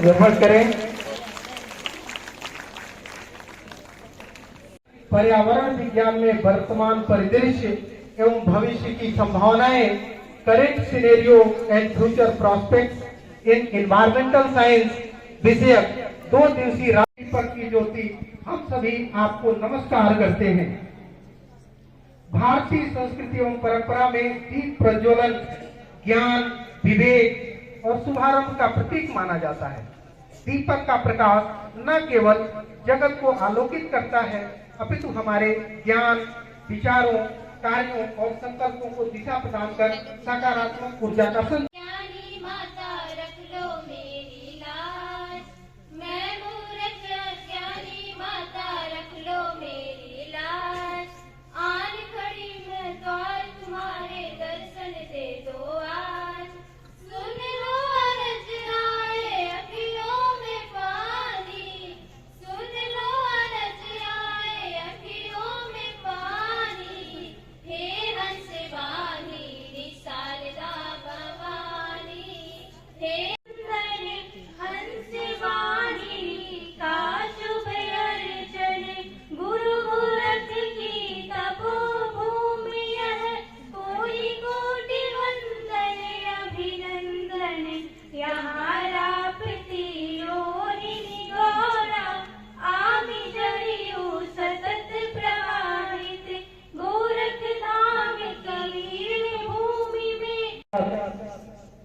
ग्रहण करें। पर्यावरण विज्ञान में वर्तमान परिदृश्य एवं भविष्य की संभावनाएं, current scenario and future prospects in environmental science विषयक 2 दिवसीय दीपक की ज्योति हम सभी आपको नमस्कार करते हैं। भारतीय संस्कृति एवं परंपरा में दीप प्रज्वलन ज्ञान, विवेक और शुभारंभ का प्रतीक माना जाता है। दीपक का प्रकाश न केवल जगत को आलोकित करता है, अपितु हमारे ज्ञान, विचारों, कार्यों और संकल्पों को दिशा प्रदान कर सकारात्मक ऊर्जा का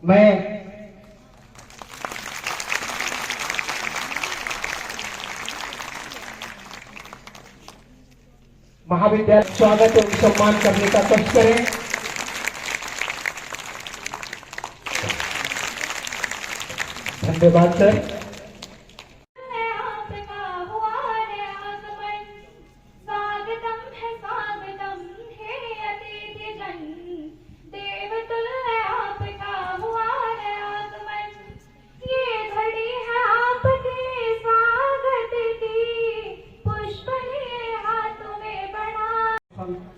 मैं महाविद्यालय स्वागत एवं सम्मान करने का कष्ट करें। धन्यवाद सर।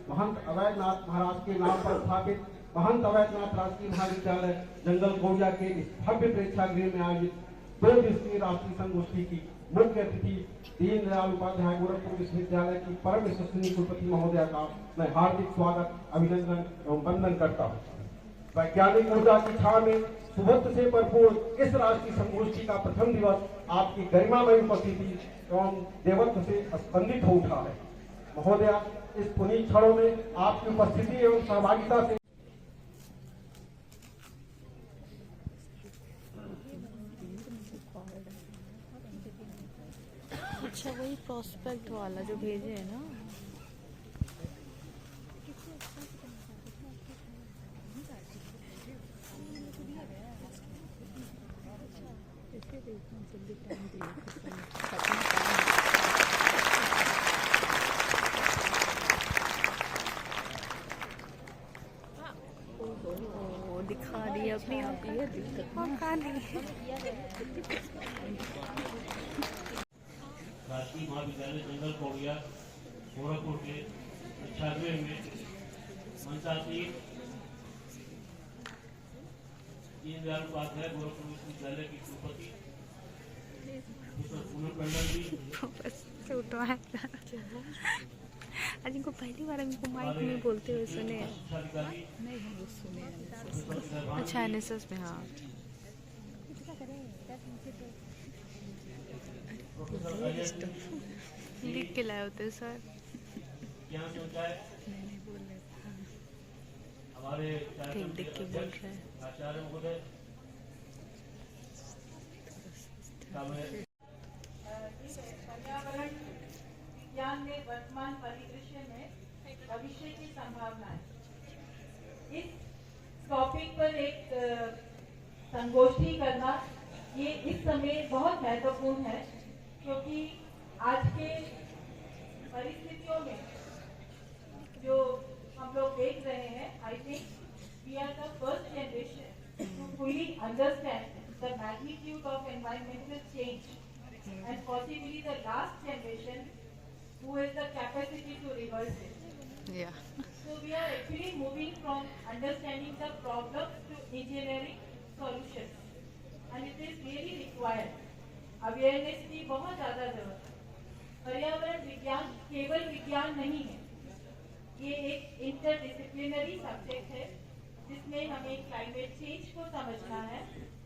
महंत अवैधनाथ महाराज के नाम पर स्थापित महंत अवैधनाथ राजकीय महाविद्यालय जंगल गौड़िया के इस भव्य प्रेक्षागृह में आयोजित 2 दिवसीय राष्ट्रीय संगोष्ठी की मुख्य अतिथि दीनदयाल उपाध्याय गोरखपुर विश्वविद्यालय की परम यशस्विनी कुलपति महोदया का मैं हार्दिक स्वागत, अभिनंदन एवं वंदन करता हूँ। वैज्ञानिक ऊर्जा की छाव में सुबह से भरपूर इस राष्ट्रीय संगोष्ठी का प्रथम दिवस आपकी गरिमामय उपस्थिति एवं देवत्व से स्पंदित हो उठा है। महोदया, इस पुनीत क्षणों में आपकी उपस्थिति एवं सहभागिता से अच्छा, वही प्रोस्पेक्ट वाला जो भेजे है ना। दिखा रही है अपनी आप ही राजकीय महाविद्यालय जंगल गौड़िया गोरखपुर के प्रेक्षागृह में मंचासीन दीनदयाल उपाध्याय गोरखपुर विश्वविद्यालय की कुलपति पूनम टंडन जी आज इनको पहली बार इनको माइक में बोलते हुए सुने। नहीं, हम लोग सुने। अच्छा, एनएसएस में। हाँ, लिख के लाए होते सर। क्या सोचा है? नहीं बोल रहे हमारे देख के बोल रहे हैं। आचार्य महोदय पर्यावरण विज्ञान में वर्तमान परिदृश्य में भविष्य की संभावनाएं, इस टॉपिक पर एक संगोष्ठी करना ये इस समय बहुत महत्वपूर्ण है, क्योंकि आज के परिस्थितियों में जो हम लोग देख रहे हैं, I think we are the first generation to fully understand the magnitude of environmental change and possibly the last generation who has the capacity to reverse it. Yeah. So we are actually moving from understanding the problems to engineering solutions, and it is really required. Awareness की बहुत ज्यादा जरूरत है। पर्यावरण विज्ञान केवल विज्ञान नहीं है, ये एक इंटरडिसिप्लिनरी सब्जेक्ट है जिसमें हमें क्लाइमेट चेंज को समझना है,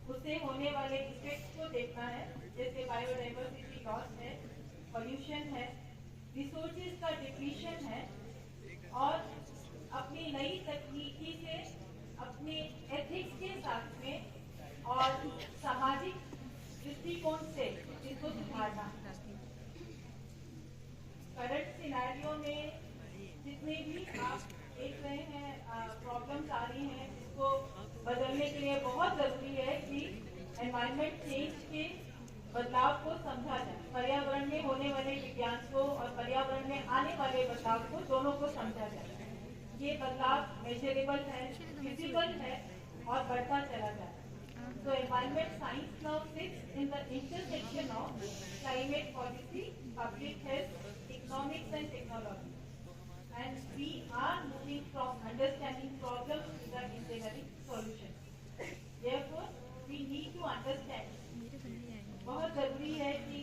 उससे होने वाले इफेक्ट्स को देखना है, जैसे बायोडाइवर्सिटी लॉस है, पॉल्यूशन है, रिसोर्सेज का डिप्लीशन है, और अपनी नई तकनीकी से अपने एथिक्स के साथ में और सामाजिक दृष्टिकोण से इसको सुधारना। करंट सिनेरियो में जितने भी आप देख रहे हैं प्रॉब्लम्स आ रही हैं, इसको बदलने के लिए बहुत जरूरी है कि एनवायरमेंट चेंज के बदलाव को समझा जाए, पर्यावरण में होने वाले विज्ञान को और पर्यावरण में आने वाले बदलाव को दोनों को समझा जाए। ये बदलाव मेजरेबल है, विजिबल है और बढ़ता चला जाए। So environment science now sits in the intersection of climate policy, public health, economics and technology. And we are moving from understanding problems to the engineering solutions. Therefore, we need to understand. बहुत जरूरी है कि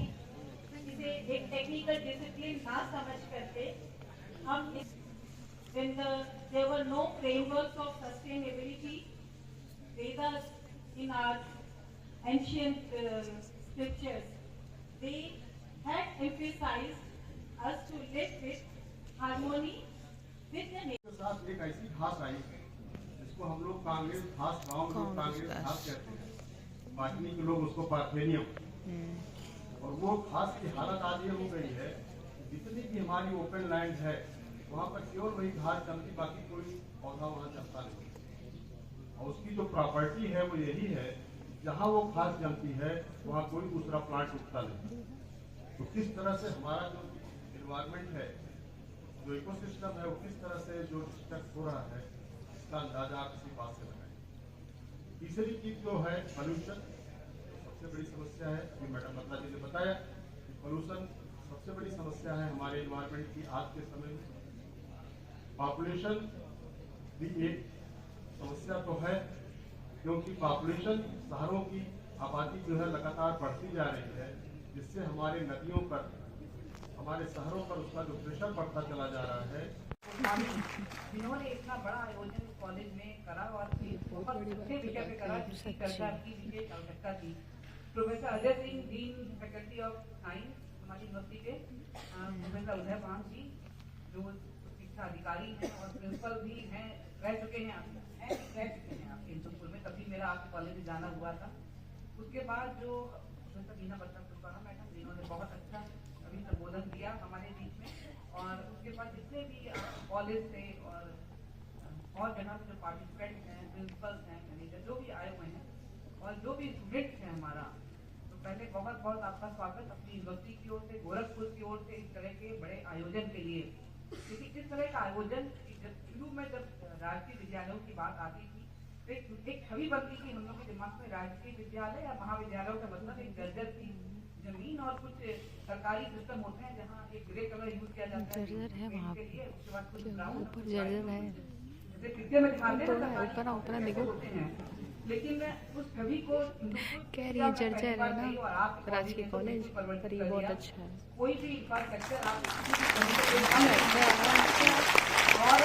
इसे एक technical discipline ना समझ करके हम इस when there were no frameworks of sustainability, Vedas in our ancient scriptures, they had emphasized us to live with harmony with the nature. के साथ एक ऐसी घास आई जिसको हम लोग कांग्रेस घास, गांव में लोग कांग्रेस घास कहते हैं, बाटनी के लोग उसको पार्थेनियम। और वो घास की हालत आज ये हो गई है, जितनी भी हमारी ओपन लैंड है वहाँ पर केवल वही घास जमती, बाकी कोई पौधा वहाँ जमता नहीं। और उसकी जो प्रॉपर्टी है वो यही है, जहाँ वो घास जमती है वहाँ कोई दूसरा प्लांट उगता नहीं। तो किस तरह से हमारा जो एनवायरमेंट है, जो इकोसिस्टम है, वो किस तरह से जो डिस्ट्रक्ट हो रहा है, इसका अंदाजा आप इसी बात से लगाएं। तीसरी चीज जो है पॉल्यूशन, सबसे बड़ी समस्या है। अभी मैडम बत्रा जी ने बताया कि पॉल्यूशन सबसे बड़ी समस्या है हमारे एनवायरमेंट की आज के समय में। पॉपुलेशन भी एक समस्या तो है, क्योंकि पॉपुलेशन, शहरों की आबादी जो है लगातार बढ़ती जा रही है, जिससे हमारे नदियों पर, हमारे शहरों पर उसका जो प्रेशर बढ़ता चला जा रहा है। जिन्होंने इतना बड़ा आयोजन कॉलेज में करा और बहुत अच्छे विषय पे करा, जिसकी चर्चा की विशेष आवश्यकता थी। Professor Ajay Singh, dean faculty of science हमारी यूनिवर्सिटी के, प्रोफेसर उदय पान जी जो शिक्षा अधिकारी हैं और प्रिंसिपल भी हैं, रह चुके हैं आपके स्कूल में, तभी मेरा आपके कॉलेज में जाना हुआ था। उसके बाद जो प्रोफेसर बीना बत्रा मैडम, जिन्होंने बहुत अच्छा अभी संबोधन दिया हमारे बीच में, और उसके बाद जितने भी कॉलेज से और जगह से जो पार्टिसिपेंट हैं, प्रिंसिपल्स हैं, मैनेजर जो भी आए हुए हैं और जो भी स्टूडेंट्स हैं हमारा, तो पहले बहुत बहुत आपका स्वागत अपनी यूनिवर्सिटी की ओर से, गोरखपुर की ओर से, इस तरह के बड़े आयोजन के लिए। क्योंकि इस तरह का आयोजन शुरू में जब राजकीय विद्यालयों की बात आती थी तो एक छवि बनती थी हम लोग के दिमाग में, राजकीय विद्यालय या महाविद्यालयों का मतलब एक जर्जर थी जमीन और कुछ सरकारी सिस्टम होते हैं जहाँ एक ग्रे कलर यूज किया जाता है के लिए, उसके बाद कुछ ऊपर जर्जर है, जैसे पिक्चर में दिखाते हैं ऊपर देखो, होते हैं। लेकिन उस छवि को कह रही है जर्जर है ना राजकीय कॉलेज, पर ये बहुत अच्छा है। कोई भी इंफ्रास्ट्रक्चर आप और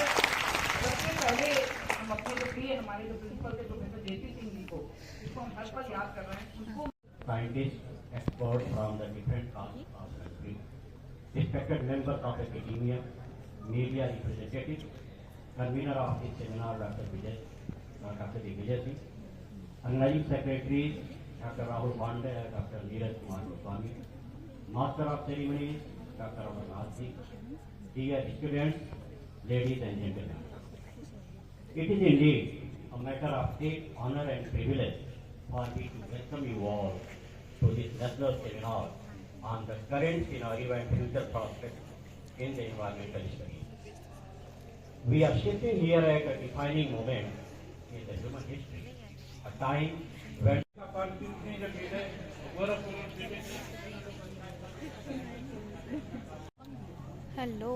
सबसे पहले हम अपने जो प्रिय हमारे जो प्रिंसिपल थे प्रोफेसर जेपी सिंह जी को, जिसको हम हर पल याद कर रहे हैं, उनको scientists, experts from the different parts of the country, respected members of academia, media representatives, convener of this seminar, Dr. Vijay Singh, honorary secretaries, Dr. Rahul Pandey, Dr. Neeraj Kumar Goswami, master of ceremonies, Dr. Amarnath Ji, dear students, ladies and gentlemen. It is indeed a matter of great honor and privilege for me to welcome you all to this national seminar on the current scenario and future prospects in the environmental studies. We are sitting here at a defining moment in the human history, a time when hello,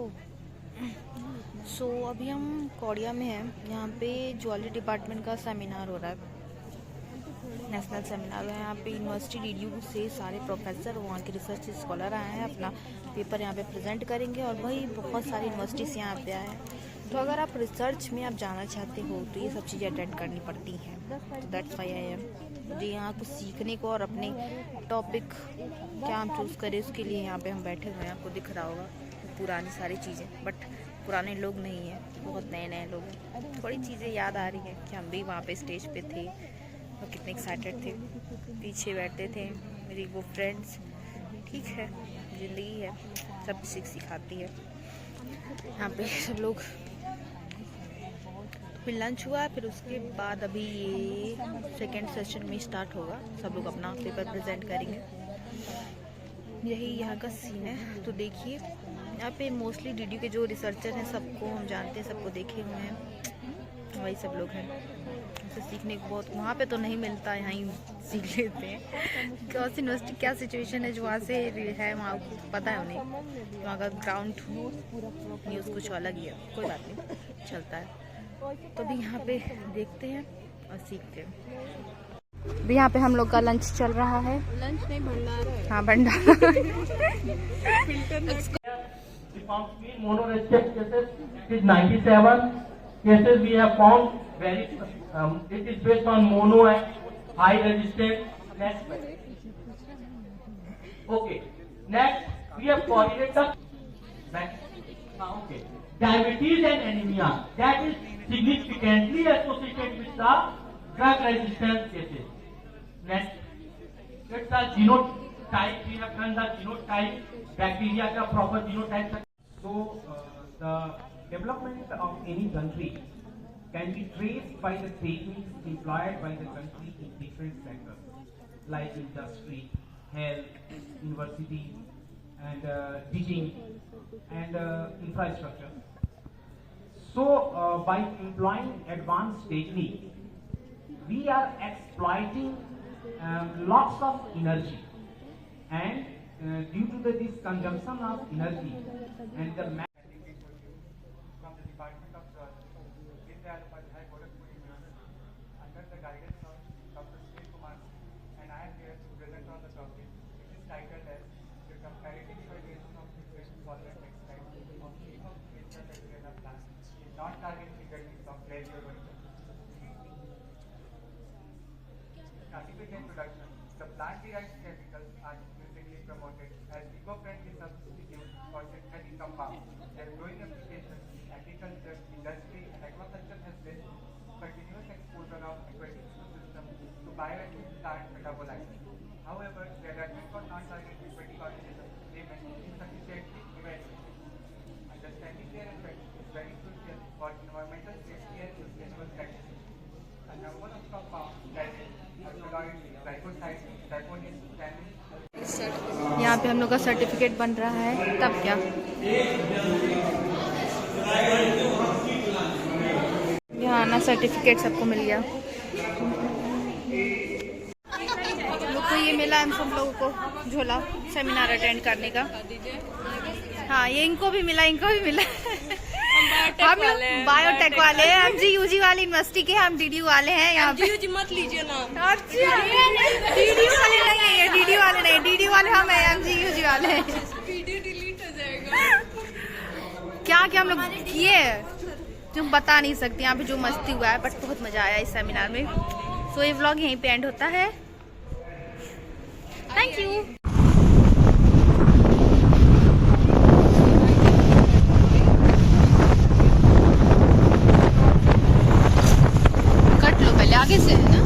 so अभी हम कौड़िया में हैं, यहाँ पे jewellery department का seminar हो रहा है। नेशनल सेमिनार है। यहाँ पे यूनिवर्सिटी डीडीयू से सारे प्रोफेसर वहाँ के रिसर्च स्कॉलर आए हैं, अपना पेपर यहाँ पे प्रेजेंट करेंगे। और वही बहुत सारी यूनिवर्सिटी से यहाँ पे आए हैं। तो अगर आप रिसर्च में आप जाना चाहते हो तो ये सब चीज़ें अटेंड करनी पड़ती हैं। तो दैट्स व्हाई आई एम मुझे यहाँ कुछ सीखने को और अपने टॉपिक क्या हम चूज़ करें उसके लिए यहाँ पे हम बैठे हुए हैं। आपको दिख रहा होगा पुरानी सारी चीज़ें, बट पुराने लोग नहीं हैं, बहुत नए नए लोग हैं। थोड़ी चीज़ें याद आ रही हैं कि हम भी वहाँ पे स्टेज पे थे और कितने एक्साइटेड थे, पीछे बैठते थे मेरी वो फ्रेंड्स। ठीक है, ज़िंदगी है, सब सिखाती है। यहाँ पे सब लोग, फिर लंच हुआ, फिर उसके बाद अभी ये सेकेंड सेशन में स्टार्ट होगा। सब लोग अपना पेपर प्रेजेंट करेंगे। यही यहाँ का सीन है। तो देखिए यहाँ पे मोस्टली डीडीयू के जो रिसर्चर हैं सबको हम जानते हैं, सबको देखे हुए हैं, वही सब लोग हैं। उनसे सीखने को बहुत, वहाँ पे तो नहीं मिलता, यहाँ ही सीख लेते हैं। कौन सी यूनिवर्सिटी क्या सिचुएशन है जो वहाँ से है, वहाँ को पता है उन्हें, वहाँ का ग्राउंड न्यूज़ कुछ अलग ही है। कोई बात नहीं, चलता है। तो अभी यहाँ पे देखते हैं और सीखते हैं। अभी यहाँ पे हम लोग का लंच चल रहा है। लंच नहीं, भंडारा है। हाँ, भंडारा। Monoresistant cases, it is 97 cases we have found. Very, it is based on mono and high resistance. Next, okay. Next, we have correlated the okay. Diabetes and anemia, that is significantly associated with the drug resistance cases. Next, it's the genotype. We have done the genotype. Bacteria का proper genotype. So, the development of any country can be traced by the techniques employed by the country in different sectors, like industry, health, university, and teaching, and infrastructure. So, by employing advanced technique, we are exploiting lots of energy, and due to this consumption of energy and the from the Department of Deen Dayal Upadhyay Gorakhpur University under the guidance of Dr. Sunil Kumar, and I am here to present on the topic which is titled as the comparative evaluation of nutrition solvent extract of Ethylene plant in non-target triggering of gradual. Artificial introduction. The plant-derived chemicals are increasingly promoted as eco-friendly substitutes for synthetic compounds. Their growing application in agriculture, industry, and aquaculture has led to continuous exposure of aquatic ecosystems to bioactive plant metabolites. However, their judgment for non-target aquatic organisms remains insufficiently evaluated. Understanding their effects is very crucial for environmental safety and sustainable practices. A number of compounds that is alkaloids, glycosides, saponins, tannins. यहाँ पे हम लोग का certificate बन रहा है, तब क्या यहाँ आना, सर्टिफिकेट सबको मिल गया। तो ये मिला हम सब लोगों को झोला सेमिनार अटेंड करने का। हाँ, ये इनको भी मिला, इनको भी मिला। हम बायोटेक वाले हैं, हम जीयूजी वाली यूनिवर्सिटी के, हम डीडीयू वाले हैं। यहाँ पे मत लीजिए ना। डीडीयू वाले नहीं है, डीडीयू वाले नहीं, डीडीयू वाले हम हैं, हम जीयूजी वाले हैं। वीडियो डिलीट हो जाएगा। क्या क्या हम लोग किए जो बता नहीं सकते। यहाँ पे जो मस्ती हुआ है, बट बहुत मजा आया इस सेमिनार में। सो ये व्लॉग यहीं पे एंड होता है। Thank you. आगे से है ना।